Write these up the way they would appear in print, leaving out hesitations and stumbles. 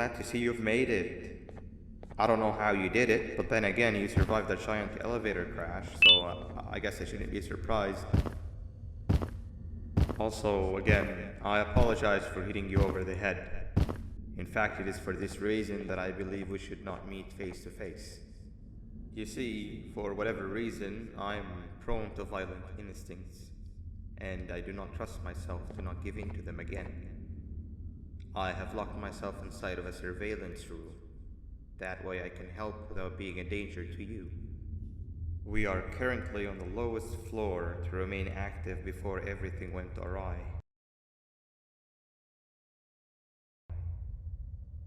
glad to see you've made it. I don't know how you did it, but then again, you survived that giant elevator crash, so I guess I shouldn't be surprised. Also, again, I apologize for hitting you over the head. In fact, it is for this reason that I believe we should not meet face to face. You see, for whatever reason, I'm prone to violent instincts, and I do not trust myself to not give in to them again. I have locked myself inside of a surveillance room. That way I can help without being a danger to you. We are currently on the lowest floor to remain active before everything went awry.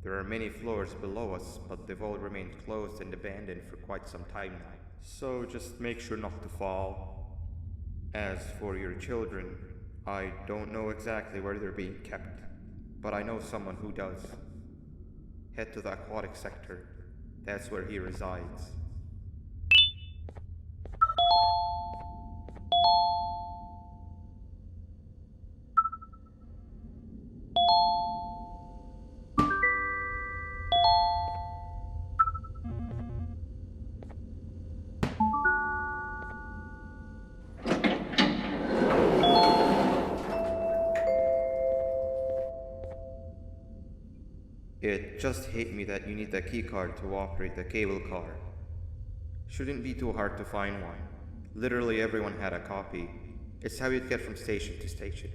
There are many floors below us, but they've all remained closed and abandoned for quite some time now. So just make sure not to fall. As for your children, I don't know exactly where they're being kept, but I know someone who does. Head to the aquatic sector. That's where he resides. It just hit me that you need the keycard to operate the cable car. Shouldn't be too hard to find one. Literally everyone had a copy. It's how you'd get from station to station.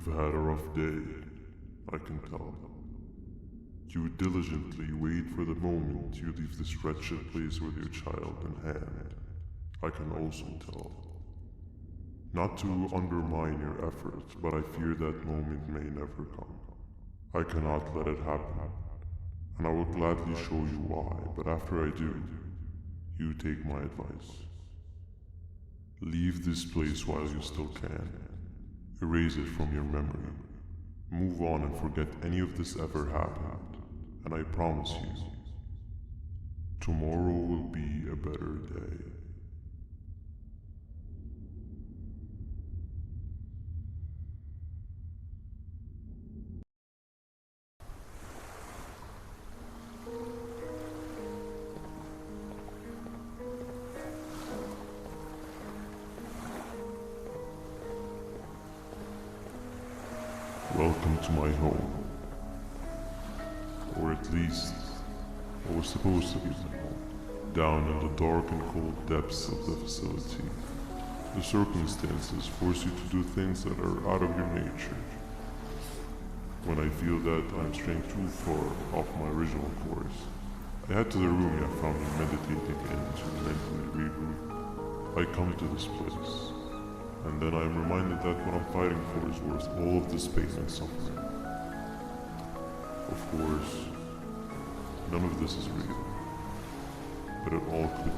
You've had a rough day, I can tell. You diligently wait for the moment you leave this wretched place with your child in hand. I can also tell. Not to undermine your efforts, but I fear that moment may never come. I cannot let it happen, and I will gladly show you why, but after I do, you take my advice. Leave this place while you still can. Erase it from your memory. Move on and forget any of this ever happened, and I promise you, tomorrow will be a better day. Welcome to my home. Or at least, what was supposed to be my home. Down in the dark and cold depths of the facility, the circumstances force you to do things that are out of your nature. When I feel that I'm straying too far off my original course, I head to the room I found me meditating in to mentally regroup. I come to this place, and then I am reminded that what I'm fighting for is worth all of this pain and suffering. Of course, none of this is real, but it all could be.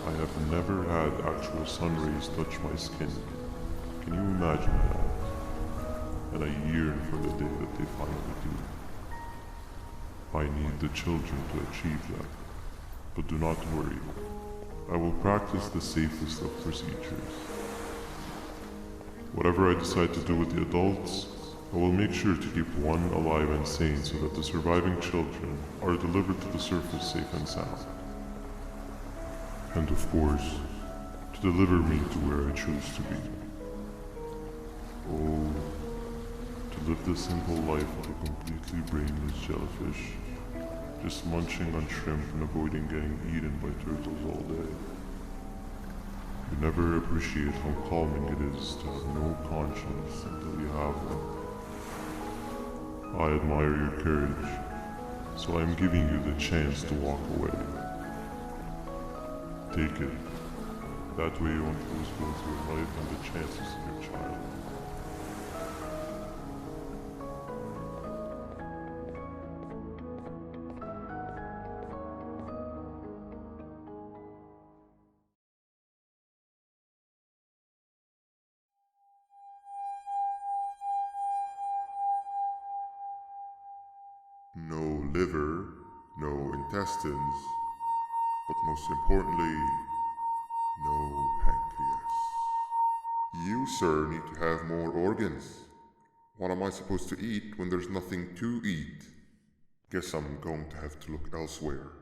I have never had actual sun rays touch my skin. Can you imagine that? And I yearn for the day that they finally do. I need the children to achieve that, but do not worry. I will practice the safest of procedures. Whatever I decide to do with the adults, I will make sure to keep one alive and sane so that the surviving children are delivered to the surface safe and sound. And of course, to deliver me to where I choose to be. Oh, to live the simple life of a completely brainless jellyfish, just munching on shrimp and avoiding getting eaten by turtles all day. You never appreciate how calming it is to have no conscience until you have one. I admire your courage, so I am giving you the chance to walk away. Take it. That way you won't lose both your life and the chances of your child. No liver, no intestines, but most importantly, no pancreas. You, sir, need to have more organs. What am I supposed to eat when there's nothing to eat? Guess I'm going to have to look elsewhere.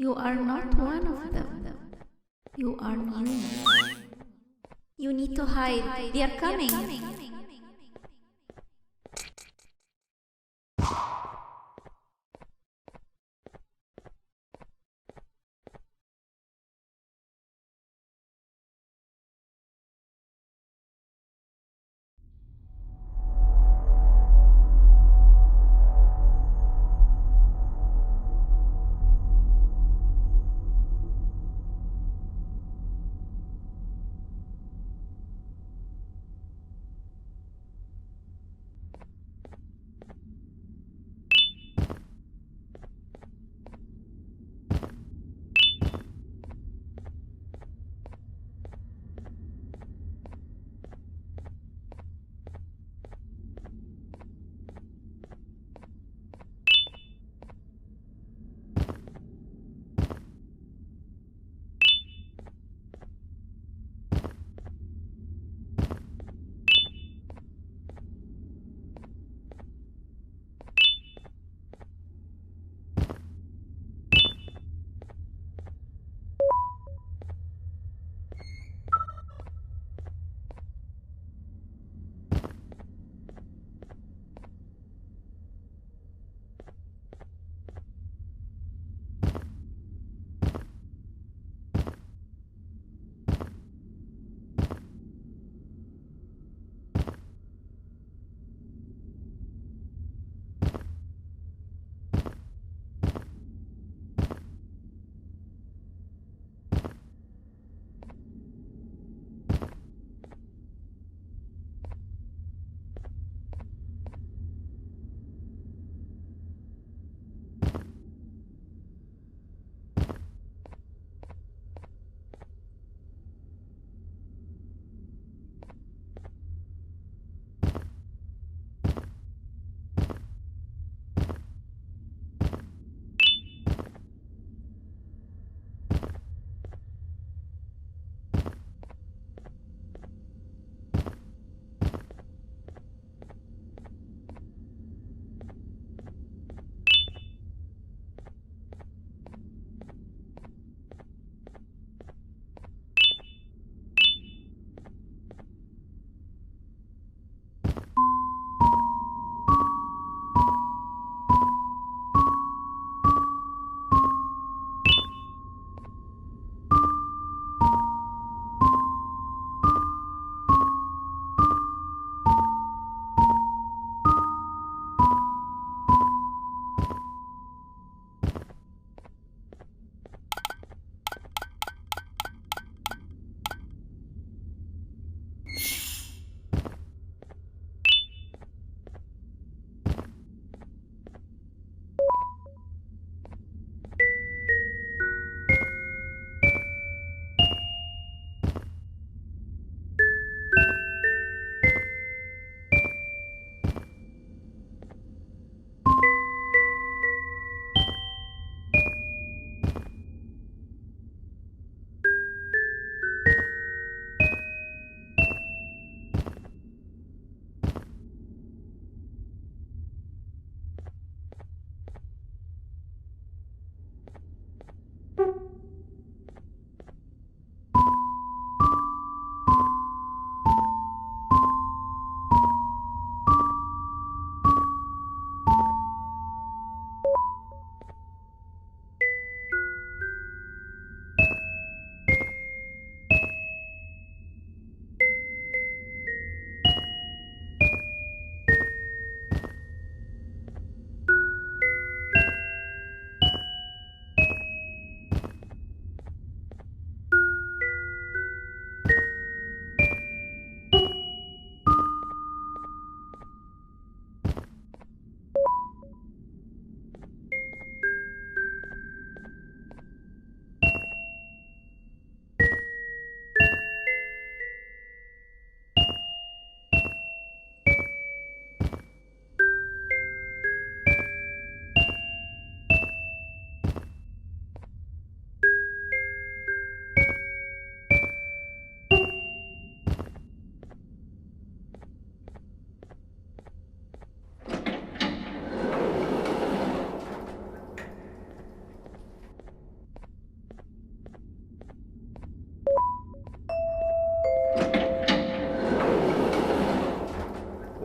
You are not one of them. You are new. You need to hide. They are coming.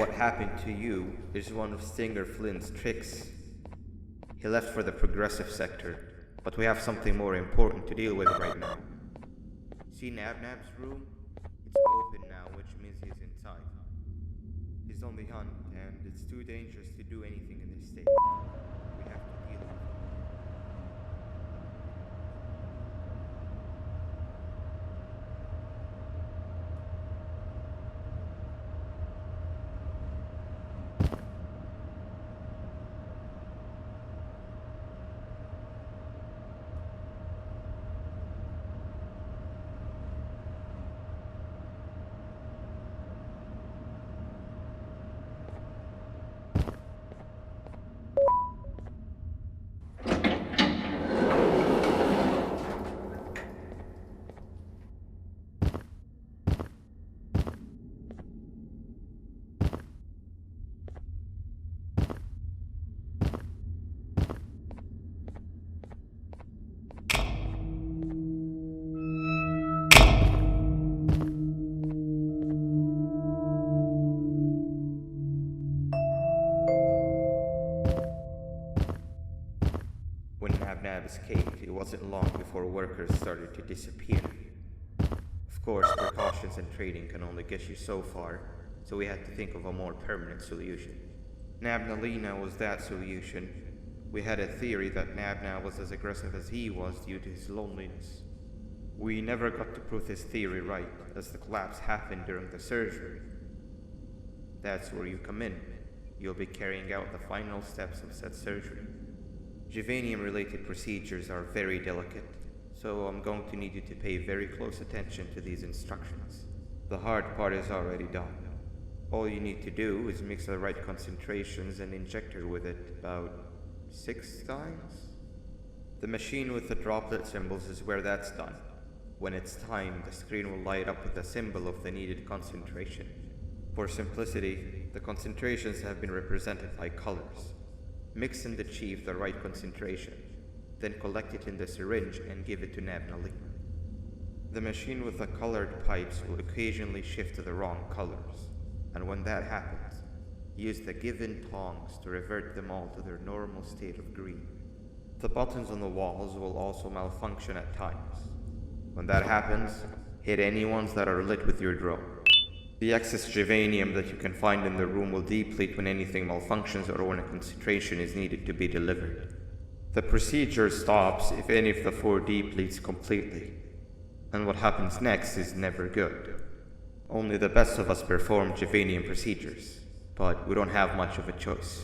what happened to you is one of Stinger Flynn's tricks. He left for the progressive sector, but we have something more important to deal with right now. See Nabnab's room? It's open now, which means he's inside. He's on the hunt, and it's too dangerous to do anything in this state. We have to deal with him. When Nabnab escaped, it wasn't long before workers started to disappear. Of course, precautions and trading can only get you so far, so we had to think of a more permanent solution. Nabnalina was that solution. We had a theory that Nabnab was as aggressive as he was due to his loneliness. We never got to prove this theory right, as the collapse happened during the surgery. That's where you come in. You'll be carrying out the final steps of said surgery. Juvanium-related procedures are very delicate, so I'm going to need you to pay very close attention to these instructions. The hard part is already done. All you need to do is mix the right concentrations and inject her with it about 6 times. The machine with the droplet symbols is where that's done. When it's time, the screen will light up with the symbol of the needed concentration. For simplicity, the concentrations have been represented by colors. Mix and achieve the right concentration, then collect it in the syringe and give it to Nabnalina. The machine with the colored pipes will occasionally shift to the wrong colors, and when that happens, use the given tongs to revert them all to their normal state of green. The buttons on the walls will also malfunction at times. When that happens, hit any ones that are lit with your drone. The excess juvanium that you can find in the room will deplete when anything malfunctions or when a concentration is needed to be delivered. The procedure stops if any of the 4 depletes completely, and what happens next is never good. Only the best of us perform juvanium procedures, but we don't have much of a choice.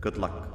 Good luck.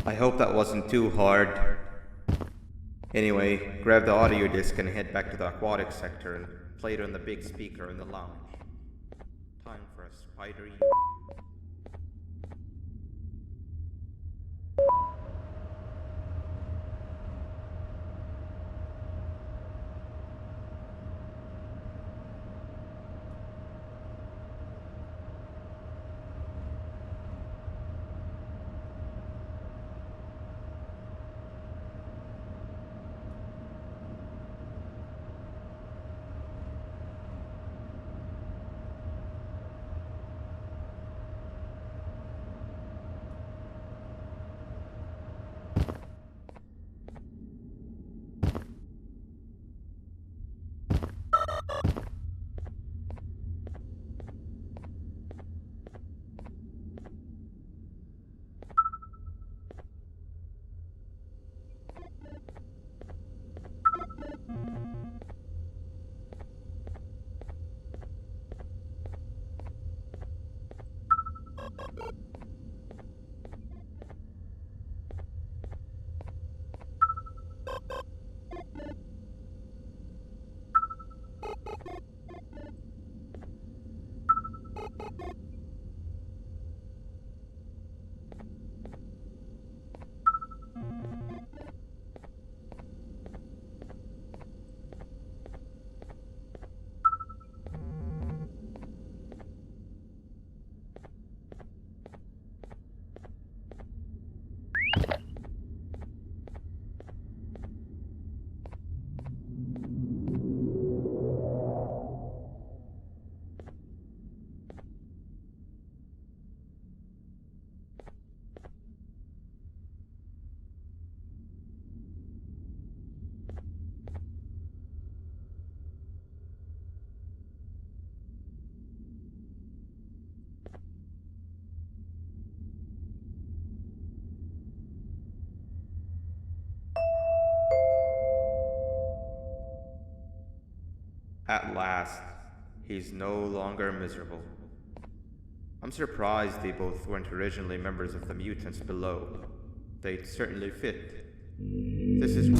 I hope that wasn't too hard. Anyway, grab the audio disc and head back to the aquatic sector and play it on the big speaker in the lounge. Time for a spider union. At last, he's no longer miserable. I'm surprised they both weren't originally members of the mutants below. They'd certainly fit. This is...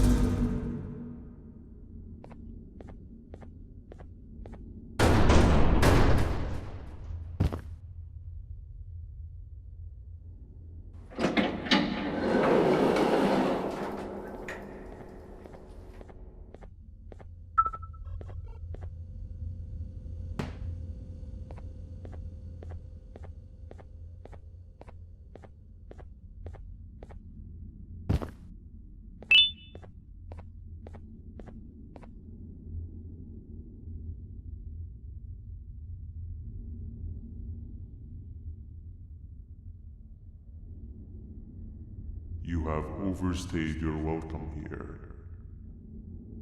You have overstayed your welcome here.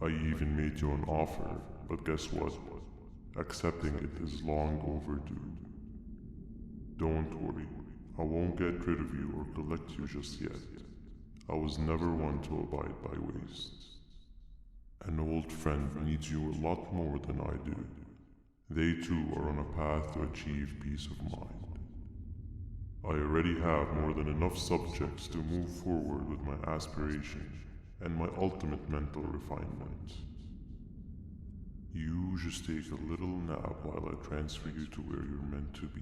I even made you an offer, but guess what? Accepting it is long overdue. Don't worry, I won't get rid of you or collect you just yet. I was never one to abide by wastes. An old friend needs you a lot more than I do. They too are on a path to achieve peace of mind. I already have more than enough subjects to move forward with my aspiration and my ultimate mental refinement. You just take a little nap while I transfer you to where you're meant to be.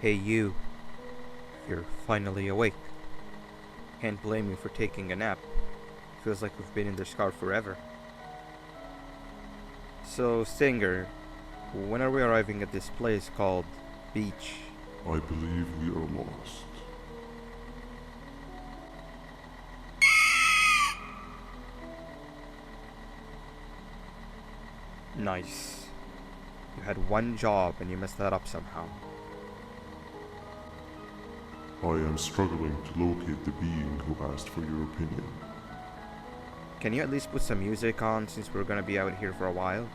Hey you. You're finally awake. Can't blame you for taking a nap. Feels like we've been in this car forever. So, Stinger, when are we arriving at this place called Beach? I believe we are lost. Nice. You had one job and you messed that up somehow. I am struggling to locate the being who asked for your opinion. Can you at least put some music on since we're gonna be out here for a while?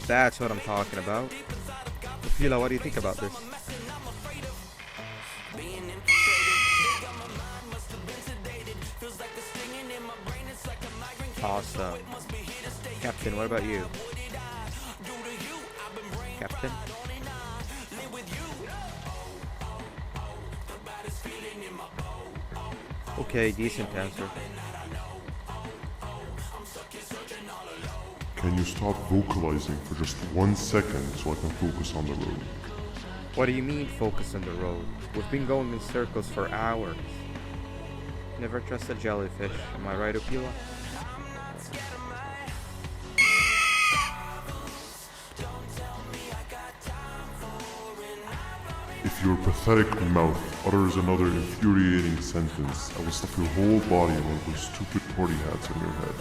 That's what I'm talking about. Fila, what do you think about this? Awesome. Captain, what about you? Captain? Okay, decent answer. Can you stop vocalizing for just 1 second so I can focus on the road? What do you mean focus on the road? We've been going in circles for hours. Never trust a jellyfish, am I right, Opila? If your pathetic mouth utters another infuriating sentence, I will stuff your whole body in one of those stupid party hats on your head.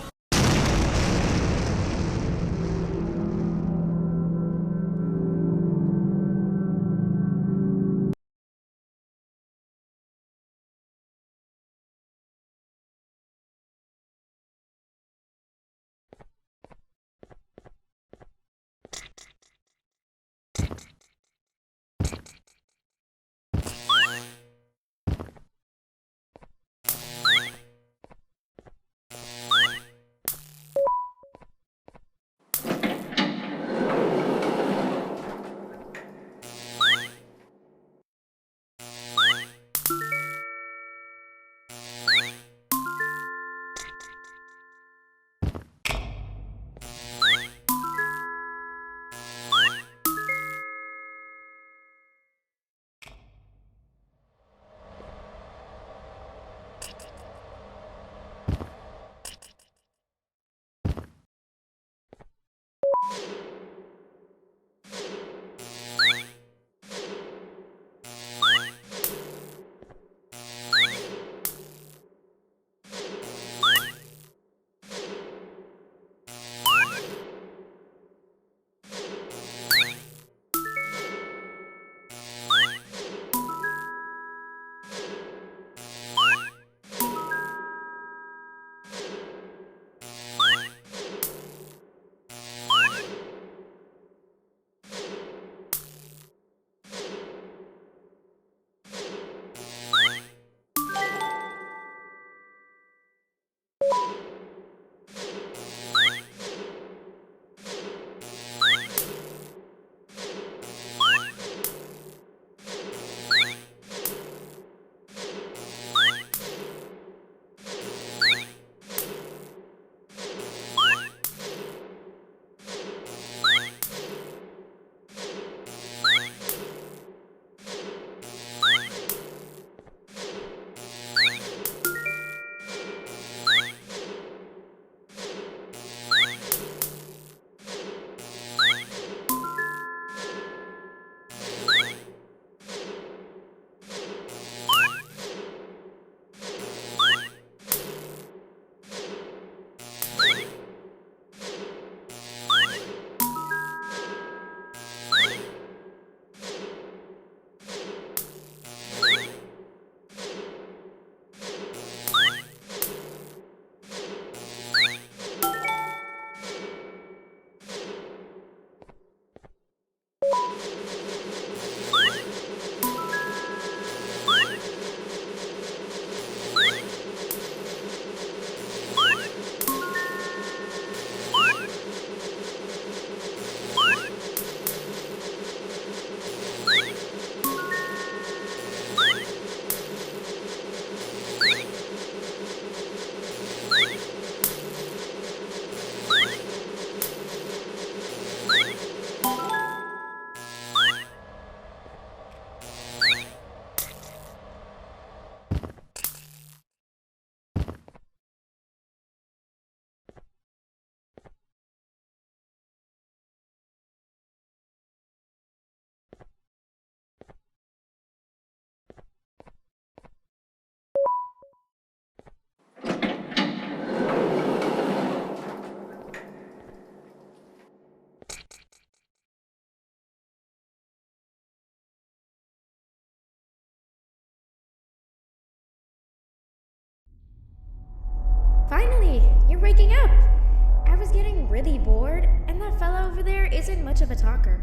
over there isn't much of a talker.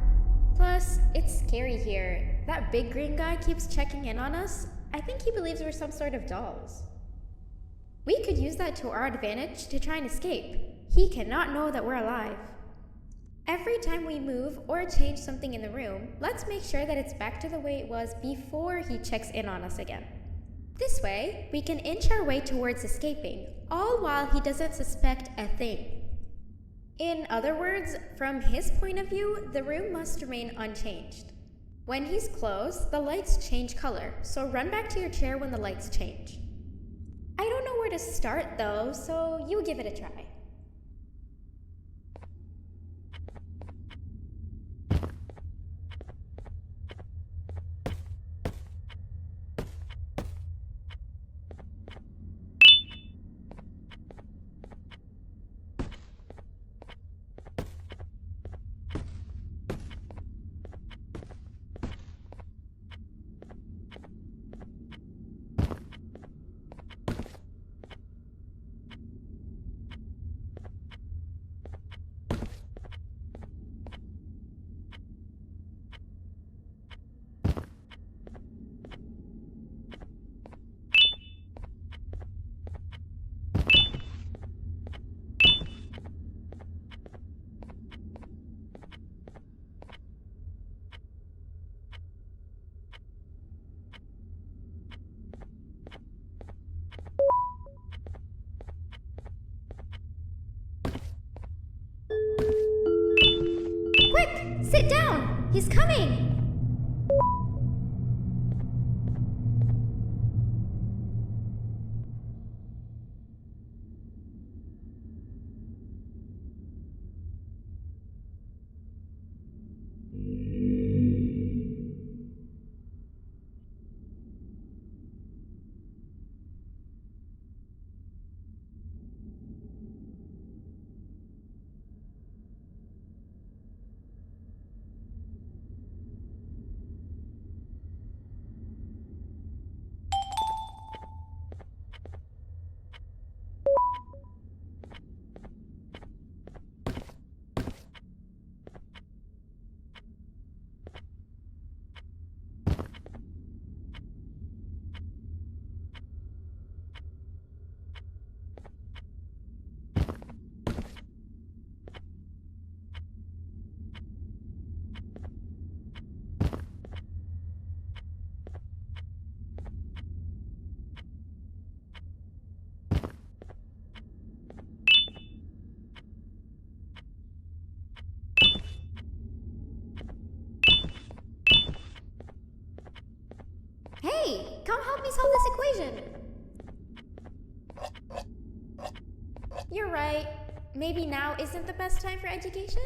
Plus, it's scary here. That big green guy keeps checking in on us. I think he believes we're some sort of dolls. We could use that to our advantage to try and escape. He cannot know that we're alive. Every time we move or change something in the room, let's make sure that it's back to the way it was before he checks in on us again. This way, we can inch our way towards escaping, all while he doesn't suspect a thing. In other words, from his point of view, the room must remain unchanged. When he's close, the lights change color, so run back to your chair when the lights change. I don't know where to start though, so you give it a try. Quick! Sit down! He's coming! Hey, come help me solve this equation. You're right. Maybe now isn't the best time for education?